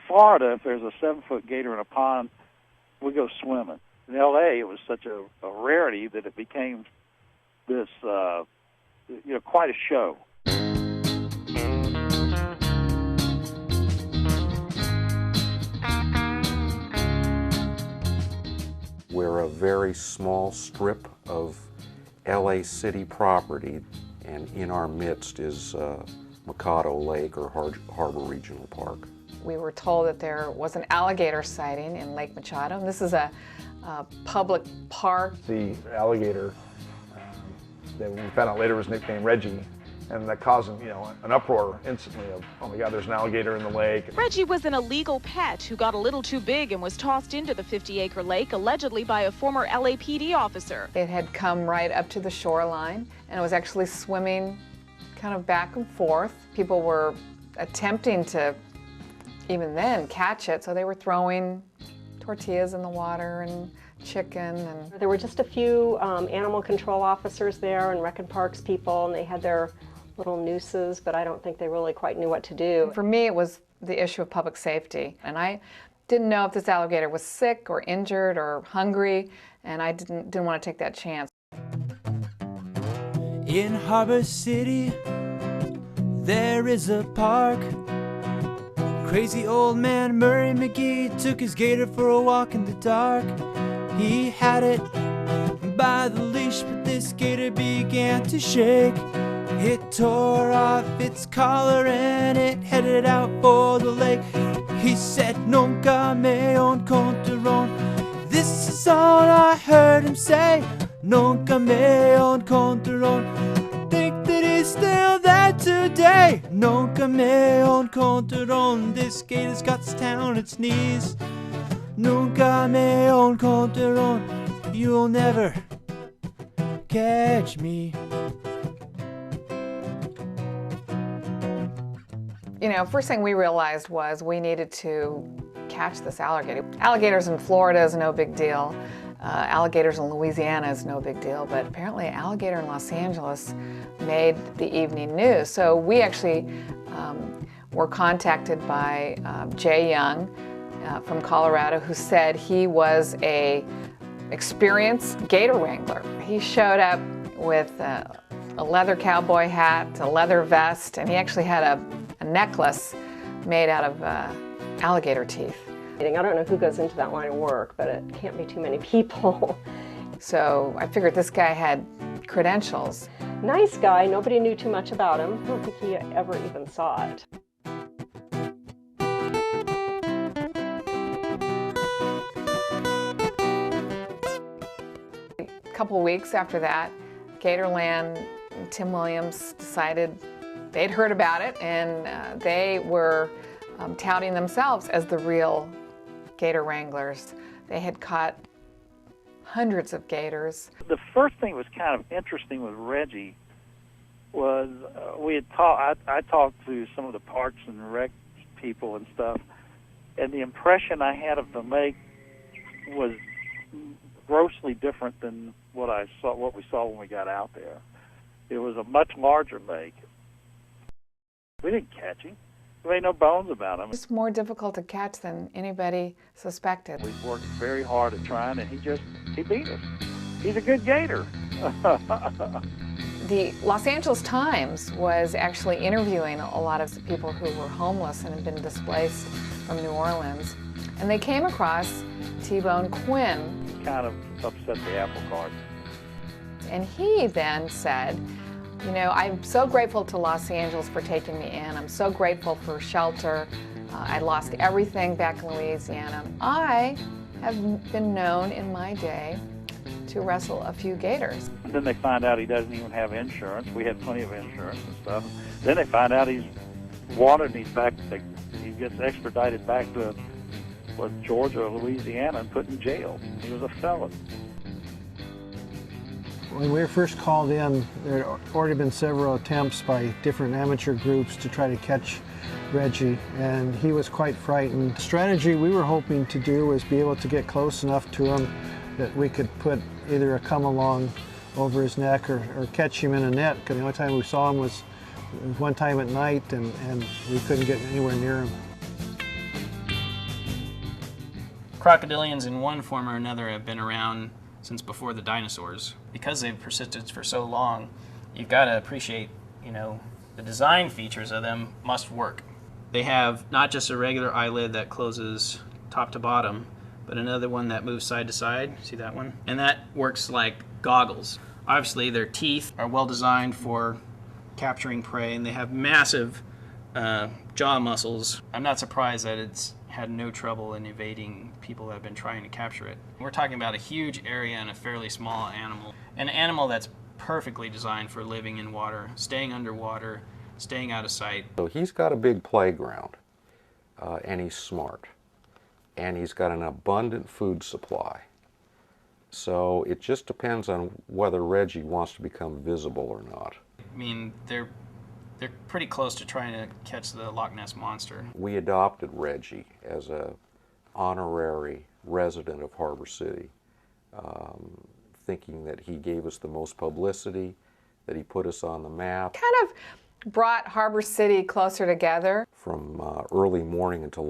Florida, if there's a 7-foot gator in a pond, we go swimming. In L.A., it was such a rarity that it became this, quite a show. We're a very small strip of LA City property, and in our midst is Mikado Lake or Harbor Regional Park. We were told that there was an alligator sighting in Lake Machado. This is a public park. The alligator that we found out later was nicknamed Reggie, and that caused an uproar instantly of, oh my God, there's an alligator in the lake. Reggie was an illegal pet who got a little too big and was tossed into the 50-acre lake, allegedly by a former LAPD officer. It had come right up to the shoreline, and it was actually swimming kind of back and forth. People were attempting to, even then, catch it, so they were throwing tortillas in the water and chicken. And there were just a few animal control officers there and Rec and Parks people, and they had their little nooses, but I don't think they really quite knew what to do. For me, it was the issue of public safety, and I didn't know if this alligator was sick or injured or hungry, and I didn't want to take that chance. In Harbor City, there is a park. Crazy old man Murray McGee took his gator for a walk in the dark. He had it by the leash, but this gator began to shake. It tore off its collar and it headed out for the lake. He said, "Nunca me encontraron." This is all I heard him say. "Nunca me encontraron." Think that he's still there today. Nunca me encontraron. This gator's got this town on its knees. Nunca me encontraron. You'll never catch me. First thing we realized was we needed to catch this alligator. Alligators in Florida is no big deal. Alligators in Louisiana is no big deal, but apparently an alligator in Los Angeles made the evening news. So we actually were contacted by Jay Young from Colorado, who said he was a experienced gator wrangler. He showed up with a leather cowboy hat, a leather vest, and he actually had a necklace made out of alligator teeth. I don't know who goes into that line of work, but it can't be too many people. So I figured this guy had credentials. Nice guy, nobody knew too much about him. I don't think he ever even saw it. A couple weeks after that, Gatorland and Tim Williams decided they'd heard about it, and they were touting themselves as the real gator wranglers. They had caught hundreds of gators. The first thing that was kind of interesting with Reggie was I talked to some of the parks and rec people and stuff, and the impression I had of the lake was grossly different than what we saw when we got out there. It was a much larger lake. We didn't catch him. There ain't no bones about him. It's more difficult to catch than anybody suspected. We worked very hard at trying, and he beat us. He's a good gator. The Los Angeles Times was actually interviewing a lot of people who were homeless and had been displaced from New Orleans, and they came across T-Bone Quinn. Kind of upset the apple cart. And he then said, I'm so grateful to Los Angeles for taking me in. I'm so grateful for shelter. I lost everything back in Louisiana. I have been known in my day to wrestle a few gators. And then they find out he doesn't even have insurance. We had plenty of insurance and stuff. Then they find out he's wanted and he gets extradited back to Georgia or Louisiana and put in jail. He was a felon. When we were first called in, there had already been several attempts by different amateur groups to try to catch Reggie, and he was quite frightened. The strategy we were hoping to do was be able to get close enough to him that we could put either a come-along over his neck or catch him in a net, because the only time we saw him was one time at night, and we couldn't get anywhere near him. crocodilians in one form or another have been around since before the dinosaurs. Because they've persisted for so long, you've got to appreciate, you know, the design features of them must work. They have not just a regular eyelid that closes top to bottom, but another one that moves side to side. See that one? And that works like goggles. Obviously, their teeth are well designed for capturing prey, and they have massive jaw muscles. I'm not surprised that it's had no trouble in evading people that have been trying to capture it. We're talking about a huge area and a fairly small animal. An animal that's perfectly designed for living in water, staying underwater, staying out of sight. So he's got a big playground, and he's smart, and he's got an abundant food supply. So it just depends on whether Reggie wants to become visible or not. I mean, they're pretty close to trying to catch the Loch Ness Monster. We adopted Reggie as an honorary resident of Harbor City, thinking that he gave us the most publicity, that he put us on the map. Kind of brought Harbor City closer together. From early morning until